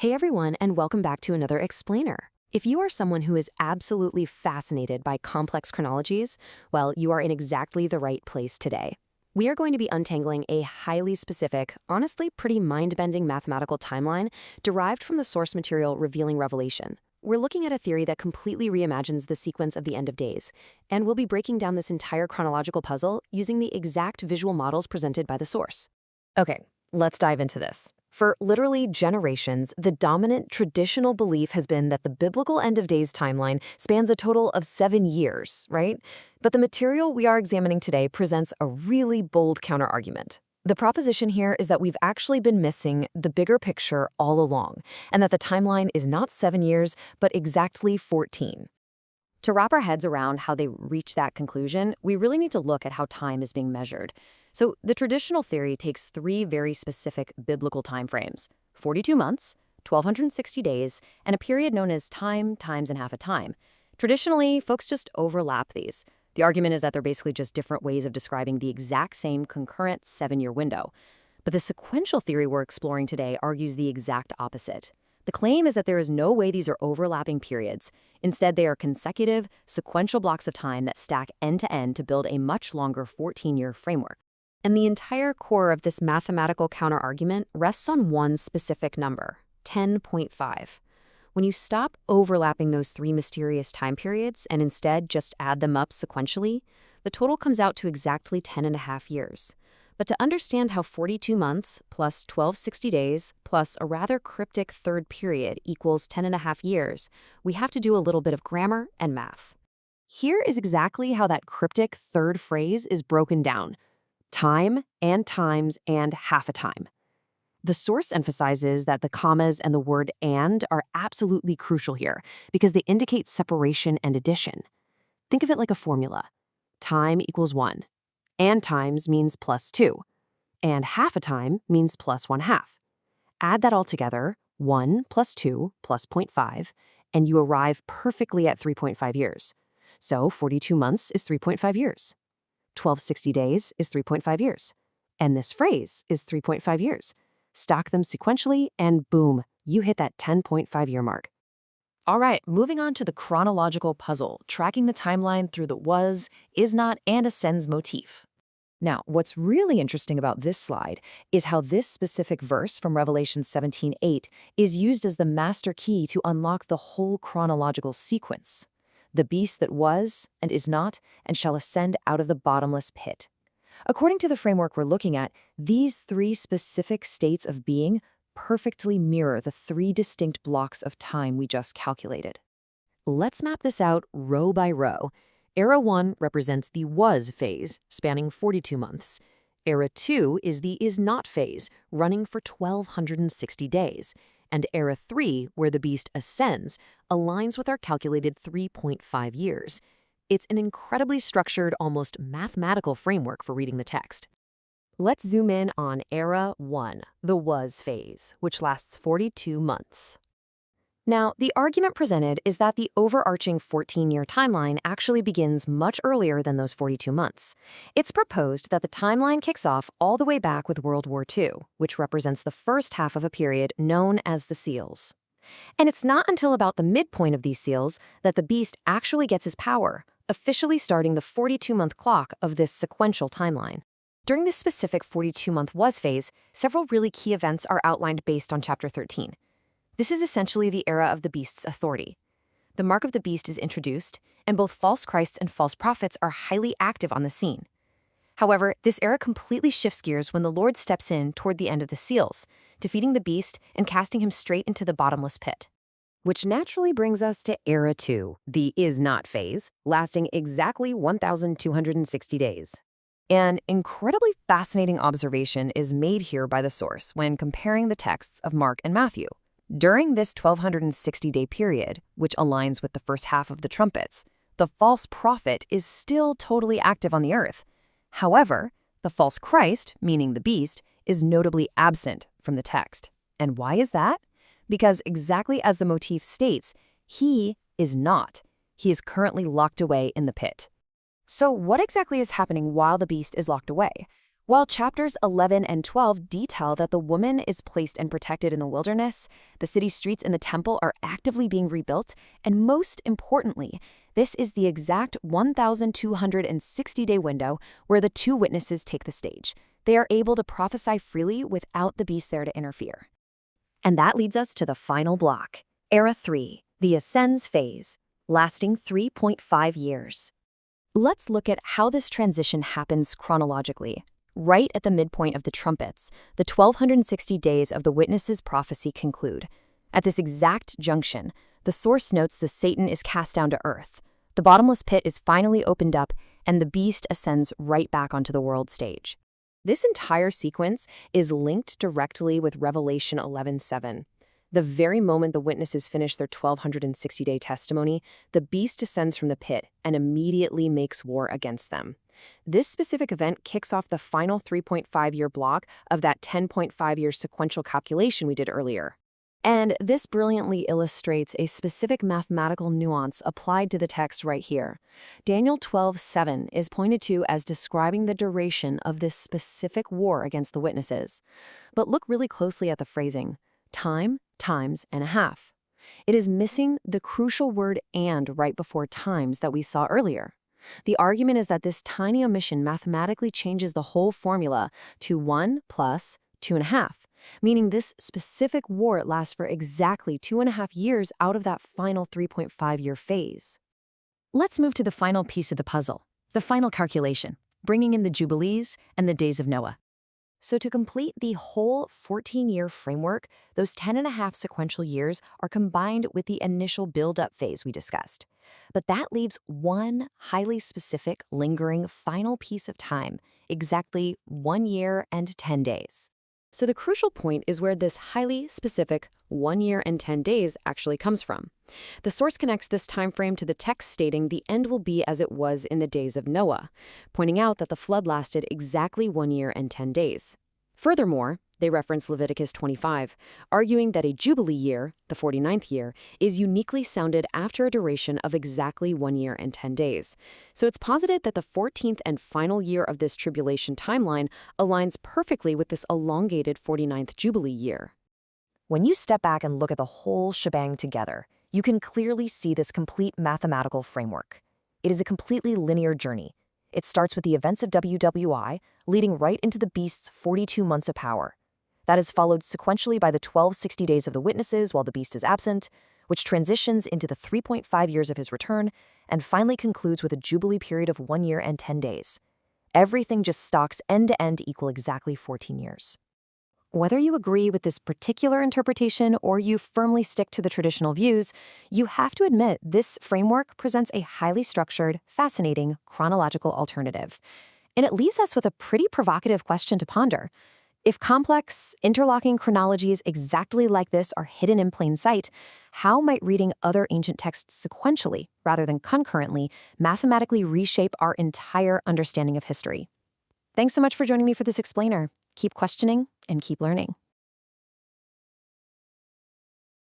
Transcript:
Hey everyone, and welcome back to another explainer. If you are someone who is absolutely fascinated by complex chronologies, well, you are in exactly the right place today. We are going to be untangling a highly specific, honestly pretty mind-bending mathematical timeline derived from the source material revealing Revelation. We're looking at a theory that completely reimagines the sequence of the end of days, and we'll be breaking down this entire chronological puzzle using the exact visual models presented by the source. Okay, let's dive into this. For literally generations, the dominant traditional belief has been that the biblical end of days timeline spans a total of 7 years, right? But the material we are examining today presents a really bold counterargument. The proposition here is that we've actually been missing the bigger picture all along, and that the timeline is not 7 years, but exactly 14. To wrap our heads around how they reach that conclusion, we really need to look at how time is being measured. So the traditional theory takes 3 very specific biblical time frames: 42 months, 1,260 days, and a period known as time, times, and half a time. Traditionally, folks just overlap these. The argument is that they're basically just different ways of describing the exact same concurrent 7-year window. But the sequential theory we're exploring today argues the exact opposite. The claim is that there is no way these are overlapping periods. Instead, they are consecutive, sequential blocks of time that stack end to end to build a much longer 14-year framework. And the entire core of this mathematical counterargument rests on one specific number, 10.5. When you stop overlapping those 3 mysterious time periods and instead just add them up sequentially, the total comes out to exactly 10.5 years. But to understand how 42 months plus 1,260 days plus a rather cryptic third period equals 10.5 years, we have to do a little bit of grammar and math. Here is exactly how that cryptic third phrase is broken down: time and times and half a time. The source emphasizes that the commas and the word "and" are absolutely crucial here because they indicate separation and addition. Think of it like a formula. Time equals 1. And times means plus 2. And half a time means plus 1/2. Add that all together, 1 plus 2 plus 0.5, and you arrive perfectly at 3.5 years. So 42 months is 3.5 years. 1,260 days is 3.5 years. And this phrase is 3.5 years. Stack them sequentially, and boom, you hit that 10.5-year mark. All right, moving on to the chronological puzzle, tracking the timeline through the was, is not, and ascends motif. Now, what's really interesting about this slide is how this specific verse from Revelation 17:8 is used as the master key to unlock the whole chronological sequence. The beast that was, and is not, and shall ascend out of the bottomless pit. According to the framework we're looking at, these 3 specific states of being perfectly mirror the 3 distinct blocks of time we just calculated. Let's map this out row by row. Era 1 represents the was phase, spanning 42 months. Era 2 is the is not phase, running for 1,260 days. And Era 3, where the beast ascends, aligns with our calculated 3.5 years. It's an incredibly structured, almost mathematical framework for reading the text. Let's zoom in on Era 1, the was phase, which lasts 42 months. Now, the argument presented is that the overarching 14-year timeline actually begins much earlier than those 42 months. It's proposed that the timeline kicks off all the way back with World War II, which represents the first half of a period known as the Seals. And it's not until about the midpoint of these seals that the beast actually gets his power, officially starting the 42-month clock of this sequential timeline. During this specific 42-month was phase, several really key events are outlined based on Chapter 13. This is essentially the era of the beast's authority. The mark of the beast is introduced, and both false Christs and false prophets are highly active on the scene. However, this era completely shifts gears when the Lord steps in toward the end of the seals, defeating the beast and casting him straight into the bottomless pit. Which naturally brings us to Era 2, the is not phase, lasting exactly 1,260 days. An incredibly fascinating observation is made here by the source when comparing the texts of Mark and Matthew. During this 1,260-day period, which aligns with the first half of the trumpets, the false prophet is still totally active on the earth. However, the false Christ, meaning the beast, is notably absent from the text. And why is that? Because exactly as the motif states, he is not. He is currently locked away in the pit. So what exactly is happening while the beast is locked away? While chapters 11 and 12 detail that the woman is placed and protected in the wilderness, the city streets and the temple are actively being rebuilt, and most importantly, this is the exact 1,260-day window where the two witnesses take the stage. They are able to prophesy freely without the beast there to interfere. And that leads us to the final block, Era 3, the Ascends phase, lasting 3.5 years. Let's look at how this transition happens chronologically. Right at the midpoint of the trumpets, the 1,260 days of the witness's prophecy conclude. At this exact junction, the source notes the Satan is cast down to earth. The bottomless pit is finally opened up, and the beast ascends right back onto the world stage. This entire sequence is linked directly with Revelation 11:7. The very moment the witnesses finish their 1,260-day testimony, the beast descends from the pit and immediately makes war against them. This specific event kicks off the final 3.5-year block of that 10.5-year sequential calculation we did earlier. And this brilliantly illustrates a specific mathematical nuance applied to the text right here. Daniel 12:7 is pointed to as describing the duration of this specific war against the witnesses. But look really closely at the phrasing, time, times, and a half. It is missing the crucial word and right before times that we saw earlier. The argument is that this tiny omission mathematically changes the whole formula to 1 plus 2.5, meaning this specific war lasts for exactly 2.5 years out of that final 3.5-year phase. Let's move to the final piece of the puzzle, the final calculation, bringing in the Jubilees and the days of Noah. So to complete the whole 14-year framework, those 10.5 sequential years are combined with the initial build-up phase we discussed. But that leaves one highly specific, lingering final piece of time, exactly 1 year and 10 days. So the crucial point is where this highly specific 1 year and 10 days actually comes from. The source connects this time frame to the text stating the end will be as it was in the days of Noah, pointing out that the flood lasted exactly 1 year and 10 days. Furthermore, they reference Leviticus 25, arguing that a Jubilee year, the 49th year, is uniquely sounded after a duration of exactly 1 year and 10 days. So it's posited that the 14th and final year of this tribulation timeline aligns perfectly with this elongated 49th Jubilee year. When you step back and look at the whole shebang together, you can clearly see this complete mathematical framework. It is a completely linear journey. It starts with the events of WWI, leading right into the beast's 42 months of power. That is followed sequentially by the 1,260 days of the witnesses while the beast is absent, which transitions into the 3.5 years of his return, and finally concludes with a Jubilee period of 1 year and 10 days. Everything just stocks end to end equal exactly 14 years. Whether you agree with this particular interpretation or you firmly stick to the traditional views, you have to admit this framework presents a highly structured, fascinating, chronological alternative. And it leaves us with a pretty provocative question to ponder. If complex, interlocking chronologies exactly like this are hidden in plain sight, how might reading other ancient texts sequentially, rather than concurrently, mathematically reshape our entire understanding of history? Thanks so much for joining me for this explainer. Keep questioning and keep learning.